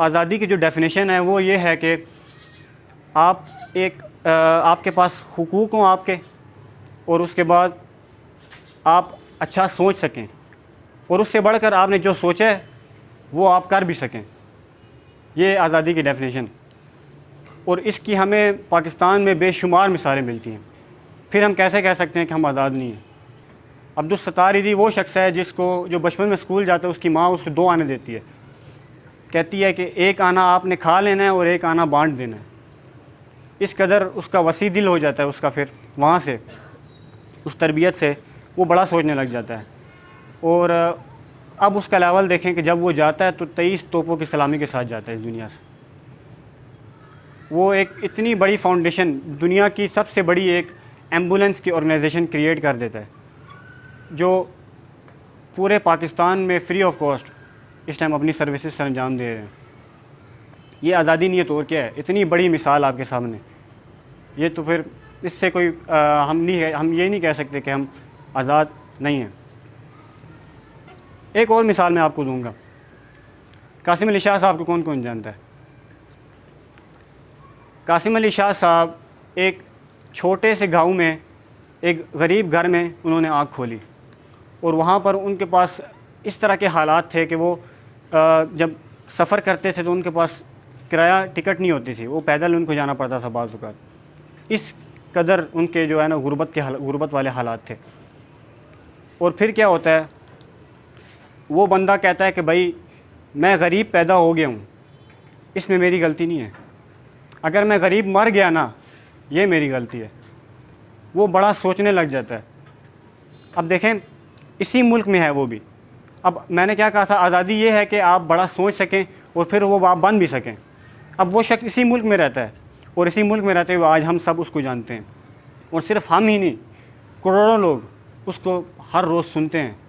आज़ादी की जो डेफिनेशन है वो ये है कि आप आपके पास हुकूक हों आपके, और उसके बाद आप अच्छा सोच सकें, और उससे बढ़कर आपने जो सोचा है वो आप कर भी सकें। ये आज़ादी की डेफिनेशन, और इसकी हमें पाकिस्तान में बेशुमार मिसालें मिलती हैं। फिर हम कैसे कह सकते हैं कि हम आज़ाद नहीं हैं? अब्दुल सत्तार ईदी वो शख्स है जिसको, जो बचपन में स्कूल जाता है, उसकी माँ उसको 2 आने देती है, कहती है कि एक आना आपने खा लेना है और एक आना बांट देना है। इस कदर उसका वसी दिल हो जाता है उसका, फिर वहाँ से, उस तरबियत से वो बड़ा सोचने लग जाता है। और अब उसका लेवल देखें कि जब वो जाता है तो 23 तोपों की सलामी के साथ जाता है इस दुनिया से। वो एक इतनी बड़ी फाउंडेशन, दुनिया की सबसे बड़ी एक एम्बुलेंस की ऑर्गेनाइजेशन क्रिएट कर देता है, जो पूरे पाकिस्तान में फ्री ऑफ कॉस्ट इस टाइम अपनी सर्विसेज सर अंजाम दे रहे हैं। ये आज़ादी नहीं है तो और क्या है? इतनी बड़ी मिसाल आपके सामने, ये तो फिर इससे कोई हम ये नहीं कह सकते कि हम आज़ाद नहीं हैं। एक और मिसाल मैं आपको दूंगा। कासिम अली शाह साहब को कौन कौन जानता है? कासिम अली शाह साहब एक छोटे से गांव में, एक गरीब घर में उन्होंने आँख खोली, और वहाँ पर उनके पास इस तरह के हालात थे कि वो जब सफ़र करते थे तो उनके पास किराया टिकट नहीं होती थी, वो पैदल उनको जाना पड़ता था बाज़ औक़ात। इस कदर उनके जो है ना गुर्बत वाले हालात थे। और फिर क्या होता है, वो बंदा कहता है कि भाई मैं गरीब पैदा हो गया हूँ, इसमें मेरी गलती नहीं है, अगर मैं गरीब मर गया ना, ये मेरी गलती है। वो बड़ा सोचने लग जाता है। अब देखें, इसी मुल्क में है वो भी। अब मैंने क्या कहा था, आज़ादी ये है कि आप बड़ा सोच सकें और फिर वो आप बन भी सकें। अब वो शख्स इसी मुल्क में रहता है, और इसी मुल्क में रहते हुए आज हम सब उसको जानते हैं, और सिर्फ हम ही नहीं, करोड़ों लोग उसको हर रोज़ सुनते हैं।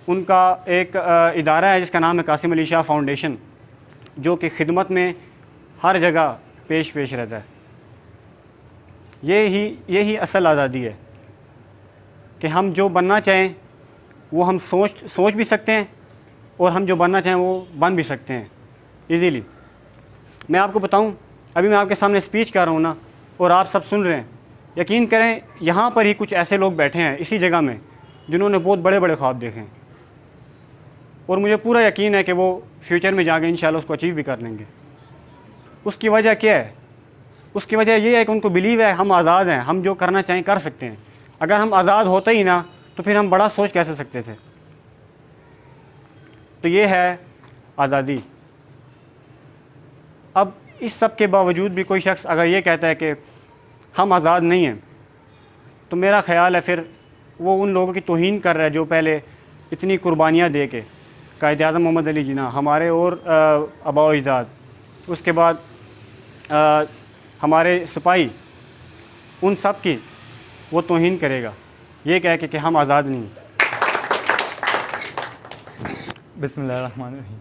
उनका एक इदारा है जिसका नाम है कासिम अली शाह फाउंडेशन, जो कि खिदमत में हर जगह पेश रहता है। यही असल आज़ादी है कि हम जो बनना चाहें वो हम सोच भी सकते हैं, और हम जो बनना चाहें वो बन भी सकते हैं इजीली। मैं आपको बताऊं, अभी मैं आपके सामने स्पीच कर रहा हूं ना, और आप सब सुन रहे हैं। यकीन करें, यहाँ पर ही कुछ ऐसे लोग बैठे हैं इसी जगह में जिन्होंने बहुत बड़े बड़े ख्वाब देखे हैं, और मुझे पूरा यकीन है कि वो फ्यूचर में जाके इंशाल्लाह उसको अचीव भी कर लेंगे। उसकी वजह क्या है? उसकी वजह ये है कि उनको बिलीव है हम आज़ाद हैं, हम जो करना चाहें कर सकते हैं। अगर हम आज़ाद होते ही ना तो फिर हम बड़ा सोच कैसे सकते थे? तो ये है आज़ादी। अब इस सब के बावजूद भी कोई शख्स अगर ये कहता है कि हम आज़ाद नहीं हैं, तो मेरा ख़्याल है फिर वो उन लोगों की तौहीन कर रहा है जो पहले इतनी कुर्बानियाँ दे के, कायद-ए-आज़म मोहम्मद अली जिन्ना, हमारे और आबा अजदाद, उसके बाद हमारे सिपाही, उन सब की वो तौहीन करेगा ये कह के कि हम आज़ाद नहीं। बिस्मिल्लाहिर्रहमानिर्रहीम।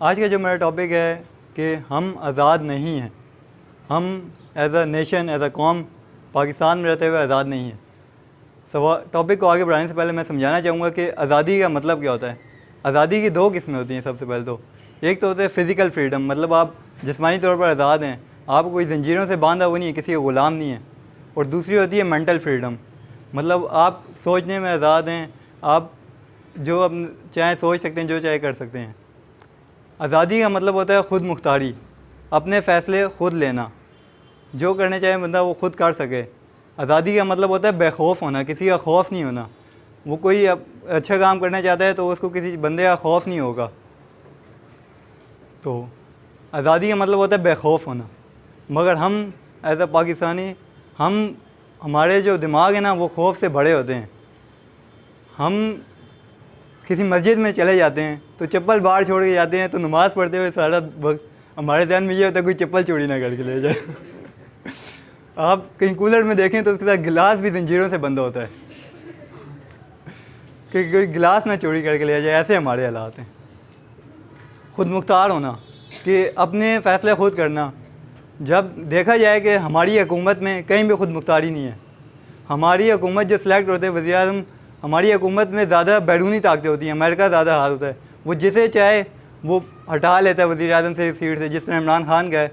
आज का जो मेरा टॉपिक है कि हम आज़ाद नहीं हैं, हम as a nation, as a कौम पाकिस्तान में रहते हुए आज़ाद नहीं हैं। टॉपिक को आगे बढ़ाने से पहले मैं समझाना चाहूँगा कि आज़ादी का मतलब क्या होता है। आज़ादी की 2 किस्में होती हैं। सबसे पहले तो एक तो होता है फ़िज़िकल फ्रीडम, मतलब आप जिस्मानी तौर पर आज़ाद हैं, आप कोई ज़ंजीरों से बांधा हुआ नहीं है, किसी का ग़ुलाम नहीं है। और दूसरी होती है मेंटल फ्रीडम, मतलब आप सोचने में आज़ाद हैं, आप जो अब चाहे सोच सकते हैं, जो चाहे कर सकते हैं। आज़ादी का मतलब होता है ख़ुद मुख्तारी, अपने फ़ैसले ख़ुद लेना, जो करने चाहे बंदा वो ख़ुद कर सके। आज़ादी का मतलब होता है बेखौफ होना, किसी का खौफ नहीं होना। वो कोई अच्छा काम करना चाहता है तो उसको किसी बंदे का खौफ नहीं होगा। तो आज़ादी का मतलब होता है बेखौफ होना। मगर हम एज़ अ पाकिस्तानी, हमारे जो दिमाग है ना वो खौफ से भरे होते हैं। हम किसी मस्जिद में चले जाते हैं तो चप्पल बाहर छोड़ के जाते हैं, तो नमाज़ पढ़ते हुए सारा वक्त हमारे ध्यान में ये होता है कोई चप्पल चोरी ना करके ले जाए। आप कहीं कूलर में देखें तो उसके साथ गिलास भी जंजीरों से बंद होता है कि कोई गिलास ना चोरी करके ले जाए। ऐसे हमारे हालात हैं। ख़ुद मुख्तार होना कि अपने फ़ैसले ख़ुद करना। जब देखा जाए कि हमारी हुकूमत में कहीं भी ख़ुद मुख्तारी नहीं है। हमारी हुकूमत जो सिलेक्ट होते हैं वज़ीर-ए-आज़म, हमारी हुकूमत में ज़्यादा बैरूनी ताकतें होती हैं। अमेरिका ज़्यादा हाथ होता है, वो जिसे चाहे वो हटा लेता है वज़ीर आज़म से सीट से, जिस तरह इमरान खान का है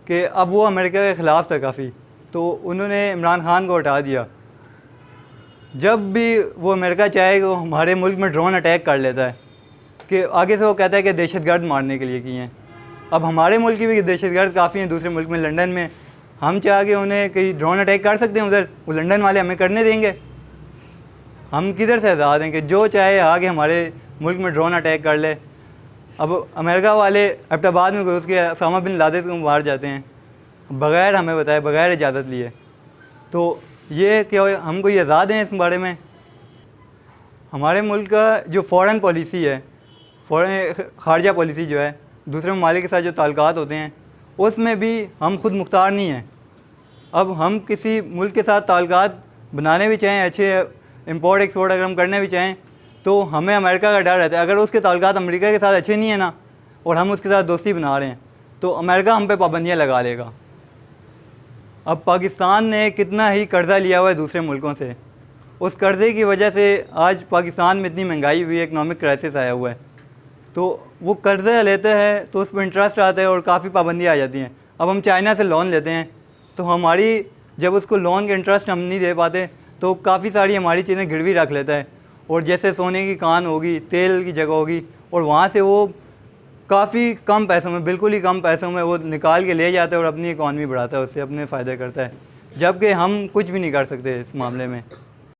कि अब वो अमेरिका के ख़िलाफ़ था काफ़ी, तो उन्होंने इमरान खान को हटा दिया। जब भी वो अमेरिका चाहे वो हमारे मुल्क में ड्रोन अटैक कर लेता है कि आगे से वो कहता है कि दहशतगर्द मारने के लिए किए हैं। अब हमारे मुल्क की भी दहशतगर्द काफ़ी हैं दूसरे मुल्क में, लंदन में। हम चाह के उन्हें कहीं ड्रोन अटैक कर सकते हैं उधर, वो लंदन वाले हमें करने देंगे? हम किधर से आज़ाद हैं कि जो चाहे आगे हमारे मुल्क में ड्रोन अटैक कर ले? अब अमेरिका वाले एबटाबाद में घुस के उसामा बिन लादेन को मार जाते हैं बग़ैर हमें बताए, बग़ैर इजाज़त लिए। तो ये क्या हम कोई आज़ाद हैं इस बारे में? हमारे मुल्क का जो फ़ॉरेन पॉलिसी है, फ़ॉरेन ख़ारजा पॉलिसी जो है, दूसरे ममालिक के साथ जो ताल्लुकात होते हैं, उसमें भी हम खुद मुख्तार नहीं हैं। अब हम किसी मुल्क के साथ ताल्लुकात बनाने भी चाहें, अच्छे इंपोर्ट एक्सपोर्ट अगर हम करने भी चाहें, तो हमें अमेरिका का डर रहता है। अगर उसके ताल्लुकात अमेरिका के साथ अच्छे नहीं है ना, और हम उसके साथ दोस्ती बना रहे हैं, तो अमेरिका हम पे पाबंदियाँ लगा लेगा। अब पाकिस्तान ने कितना ही कर्ज़ा लिया हुआ है दूसरे मुल्कों से, उस कर्ज़े की वजह से आज पाकिस्तान में इतनी महंगाई हुई है, इकनॉमिक क्राइसिस आया हुआ है। तो वो कर्ज़ा लेते हैं तो उस पर इंटरेस्ट आता है और काफ़ी पाबंदियाँ आ जाती हैं। अब हम चाइना से लोन लेते हैं तो हमारी जब उसको लोन के इंटरेस्ट हम नहीं दे पाते तो काफ़ी सारी हमारी चीज़ें गिरवी रख लेता है, और जैसे सोने की कान होगी, तेल की जगह होगी, और वहाँ से वो काफ़ी कम पैसों में, बिल्कुल ही कम पैसों में वो निकाल के ले जाता है और अपनी इकॉनमी बढ़ाता है, उससे अपने फ़ायदे करता है, जबकि हम कुछ भी नहीं कर सकते इस मामले में।